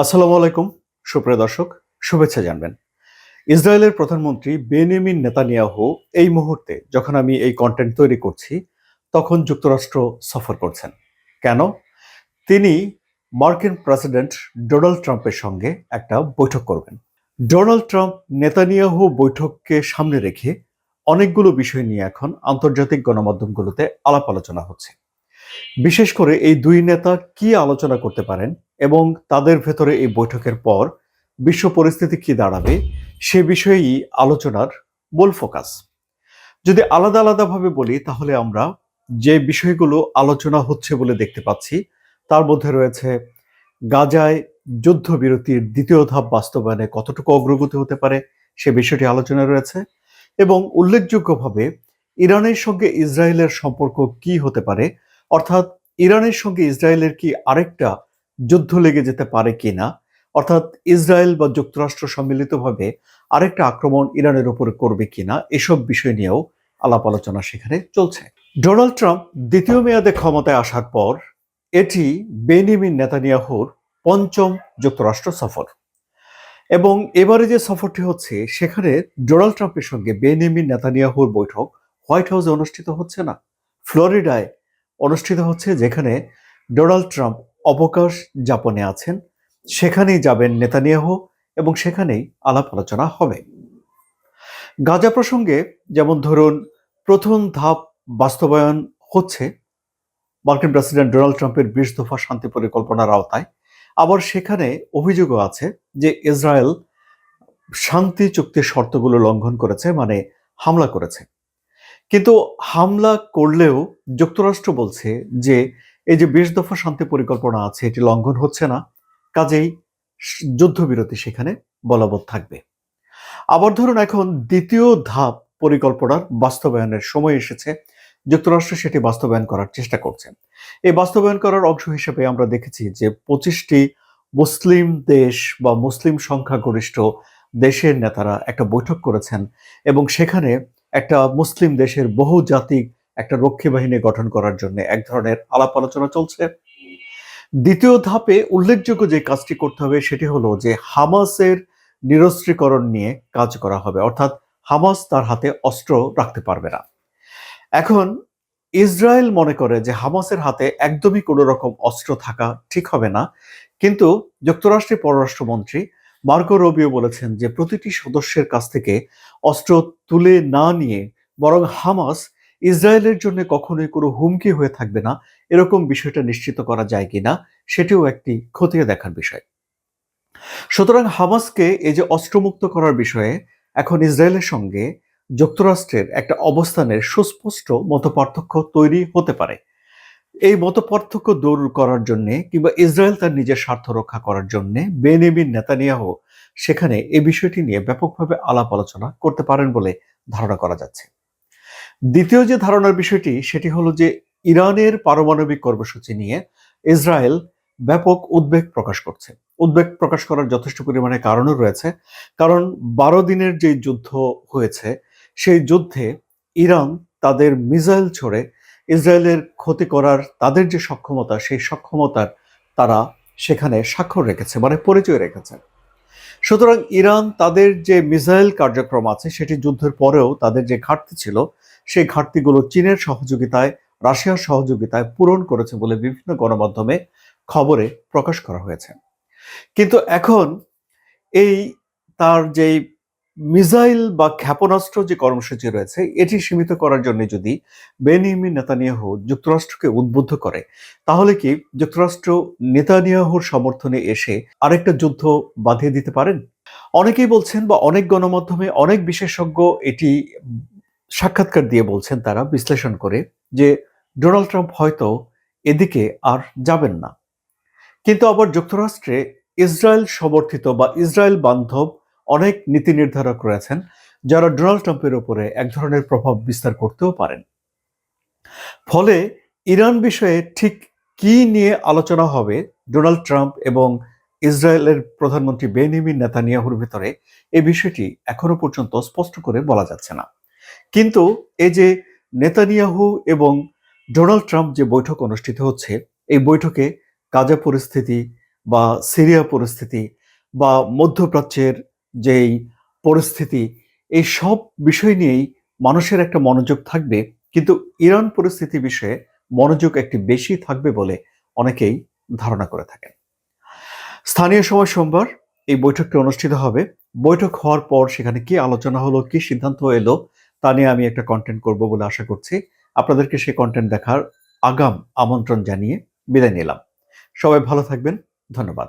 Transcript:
আসসালামু আলাইকুম সুপ্রিয় দর্শক, শুভেচ্ছা জানবেন। ইসরায়েলের প্রধানমন্ত্রী বেনিয়ামিন নেতানিয়াহু এই মুহূর্তে যখন আমি এই কন্টেন্ট তৈরি করছি তখন যুক্তরাষ্ট্র সফর করছেন। কেন? তিনি মার্কিন প্রেসিডেন্ট ডোনাল্ড ট্রাম্পের সঙ্গে একটা বৈঠক করবেন। ডোনাল্ড ট্রাম্প নেতানিয়াহু বৈঠককে সামনে রেখে অনেকগুলো বিষয় নিয়ে এখন আন্তর্জাতিক গণমাধ্যমগুলোতে আলাপ আলোচনা হচ্ছে। বিশেষ করে এই দুই নেতা কি আলোচনা করতে পারেন এবং তাদের ভেতরে এই বৈঠকের পর বিশ্ব পরিস্থিতি কি দাঁড়াবে সে বিষয়েই আলোচনার মূল ফোকাস। যদি আলাদা আলাদাভাবে বলি তাহলে আমরা যে বিষয়গুলো আলোচনা হচ্ছে বলে দেখতে পাচ্ছি তার মধ্যে রয়েছে গাজায় যুদ্ধবিরতির দ্বিতীয় ধাপ বাস্তবায়নে কতটুকু অগ্রগতি হতে পারে সে বিষয়টি আলোচনায় রয়েছে, এবং উল্লেখযোগ্যভাবে ইরানের সঙ্গে ইসরায়েলের সম্পর্ক কি হতে পারে, অর্থাৎ ইরানের সঙ্গে ইসরায়েলের কি আরেকটা যুদ্ধ লেগে যেতে পারে কিনা, অর্থাৎ ইসরায়েল বা যুক্তরাষ্ট্র সম্মিলিতভাবে আরেকটা আক্রমণ ইরানের উপরে করবে কিনা, এসব বিষয় নিয়েও আলাপ আলোচনা সেখানে চলছে। ডোনাল্ড ট্রাম্প দ্বিতীয় মেয়াদে ক্ষমতায় আসার পর এটি বেনিয়ামিন নেতানিয়াহুর পঞ্চম যুক্তরাষ্ট্র সফর, এবং এবারে যে সফরটি হচ্ছে সেখানে ডোনাল্ড ট্রাম্পের সঙ্গে বেনিয়ামিন নেতানিয়াহুর বৈঠক হোয়াইট হাউসে অনুষ্ঠিত হচ্ছে না, ফ্লোরিডায় অনুষ্ঠিত হচ্ছে, যেখানে ডোনাল্ড ট্রাম্প অবকাশ যাপনে আছেন। সেখানেই যাবেন নেতানিয়াহু এবং সেখানেই আলাপ আলোচনা হবে। গাজা প্রসঙ্গে যেমন ধরুন প্রথম ধাপ বাস্তবায়ন হচ্ছে মার্কিন প্রেসিডেন্ট ডোনাল্ড ট্রাম্পের ২০ দফা শান্তি পরিকল্পনার আওতায়। আবার সেখানে অভিযোগও আছে যে ইসরায়েল শান্তি চুক্তির শর্তগুলো লঙ্ঘন করেছে, মানে হামলা করেছে। কিন্তু হামলা করলেও যুক্তরাষ্ট্র বলছে যে এই যে ২০ দফা শান্তি পরিকল্পনা আছে এটি লঙ্ঘন হচ্ছে না, কাজেই যুদ্ধবিরতি সেখানে বলবৎ থাকবে। আবার ধরুন এখন দ্বিতীয় ধাপ পরিকল্পনার বাস্তবায়নের সময় এসেছে, যুক্তরাষ্ট্র সেটি বাস্তবায়ন করার চেষ্টা করছে। এই বাস্তবায়ন করার অংশ হিসেবে আমরা দেখেছি যে ২৫টি মুসলিম দেশ বা মুসলিম সংখ্যাগরিষ্ঠ দেশের নেতারা একটা বৈঠক করেছেন এবং সেখানে একটা মুসলিম দেশের বহুজাতিক একটা রক্ষী বাহিনী গঠন করার জন্য এক ধরনের আলাপ আলোচনা চলছে। দ্বিতীয় ধাপে উল্লেখযোগ্য যে কাজটি করতে হবে সেটি হলো যে হামাসের নিরস্ত্রীকরণ নিয়ে কাজ করা হবে, অর্থাৎ হামাস তার হাতে অস্ত্র রাখতে পারবে না। এখন ইসরায়েল মনে করে যে হামাসের হাতে একদমই কোনো রকম অস্ত্র থাকা ঠিক হবে না, কিন্তু যুক্তরাষ্ট্রের পররাষ্ট্রমন্ত্রী মার্কো রুবিও বলেছেন যে প্রতিটি সদস্যের কাছ থেকে অস্ত্র তুলে না নিয়ে বরং হামাস ইসরায়েলের জন্য কখনোই কোনো হুমকি হয়ে থাকবে না এরকম বিষয়টা নিশ্চিত করা যায় কিনা সেটিও একটি খতিয়ে দেখার বিষয়। সুতরাং হামাসকে এই যে অস্ত্রমুক্ত করার বিষয়ে এখন ইসরায়েলের সঙ্গে যুক্তরাষ্ট্রের একটা অবস্থানের সুস্পষ্ট মতপার্থক্য তৈরি হতে পারে। এই মতপার্থক্য দূর করার জন্য কিংবা ইসরায়েল তার নিজের স্বার্থ রক্ষা করার জন্য বেনিয়ামিন নেতানিয়াহু সেখানে এই বিষয়টি নিয়ে ব্যাপকভাবে আলাপ আলোচনা করতে পারেন বলে ধারণা করা যাচ্ছে। দ্বিতীয় যে ধারণার বিষয়টি সেটি হলো যে ইরানের পারমাণবিক কর্মসূচি নিয়ে ইসরায়েল ব্যাপক উদ্বেগ প্রকাশ করছে। উদ্বেগ প্রকাশ করার যথেষ্ট পরিমাণে কারণও রয়েছে, কারণ ১২ দিনের যে যুদ্ধ হয়েছে সেই যুদ্ধে ইরান তাদের মিসাইল ছড়ে ইসরায়েলের ক্ষতি করার তাদের যে সক্ষমতা সেই সক্ষমতার তারা সেখানে স্বাক্ষর রেখেছে, মানে পরিচয় রেখেছে। সুতরাং ইরান তাদের যে মিসাইল কার্যক্রম আছে সেটি যুদ্ধের পরেও তাদের যে ঘাটতি ছিল সেই ঘাটতিগুলো চীনের সহযোগিতায়, রাশিয়ার সহযোগিতায় পূরণ করেছে বলে বিভিন্ন গণমাধ্যমে খবরে প্রকাশ করা হয়েছে। কিন্তু এখন এই তার যে মিসাইল বা ক্ষেপণাস্ত্র যে কর্মসূচি রয়েছে এটি সীমিত করার জন্য যদি বেনিয়ামিন নেতানিয়াহু যুক্তরাষ্ট্রকে উদ্বুদ্ধ করে তাহলে কি যুক্তরাষ্ট্র নেতানিয়াহুর সমর্থনে এসে আরেকটা যুদ্ধ বাঁধিয়ে দিতে পারেন? অনেকেই বলছেন বা অনেক গণমাধ্যমে অনেক বিশেষজ্ঞ এটি সাক্ষাৎকার দিয়ে বলছেন, তারা বিশ্লেষণ করে যে ডোনাল্ড ট্রাম্প হয়তো এদিকে আর যাবেন না। কিন্তু আবার যুক্তরাষ্ট্রে ইসরায়েল সমর্থিত বা ইসরায়েল বান্ধব অনেক নীতি নির্ধারক রয়েছেন যারা ডোনাল্ড ট্রাম্পের উপরে এক ধরনের প্রভাব বিস্তার করতেও পারেন। ফলে ইরান বিষয়ে ঠিক কি নিয়ে আলোচনা হবে ডোনাল্ড ট্রাম্প এবং ইসরায়েলের প্রধানমন্ত্রী বেনিয়ামিন নেতানিয়াহুর ভিতরে, এই বিষয়টি এখনো পর্যন্ত স্পষ্ট করে বলা যাচ্ছে না। কিন্তু এই যে নেতানিয়াহু এবং ডোনাল্ড ট্রাম্প যে বৈঠক অনুষ্ঠিত হচ্ছে এই বৈঠকে গাজা পরিস্থিতি বা সিরিয়া পরিস্থিতি বা মধ্যপ্রাচ্যের যেই পরিস্থিতি, এই সব বিষয় নিয়েই মানুষের একটা মনোযোগ থাকবে, কিন্তু ইরান পরিস্থিতি বিষয়ে মনোযোগ একটি বেশি থাকবে বলে অনেকেই ধারণা করে থাকেন। স্থানীয় সময় সোমবার এই বৈঠকটি অনুষ্ঠিত হবে। বৈঠক হওয়ার পর সেখানে কি আলোচনা হলো, কি সিদ্ধান্ত এলো, তা নিয়ে আমি একটা কন্টেন্ট করব বলে আশা করছি। আপনাদেরকে সেই কন্টেন্ট দেখার আগাম আমন্ত্রণ জানিয়ে বিদায় নিলাম। সবাই ভালো থাকবেন। ধন্যবাদ।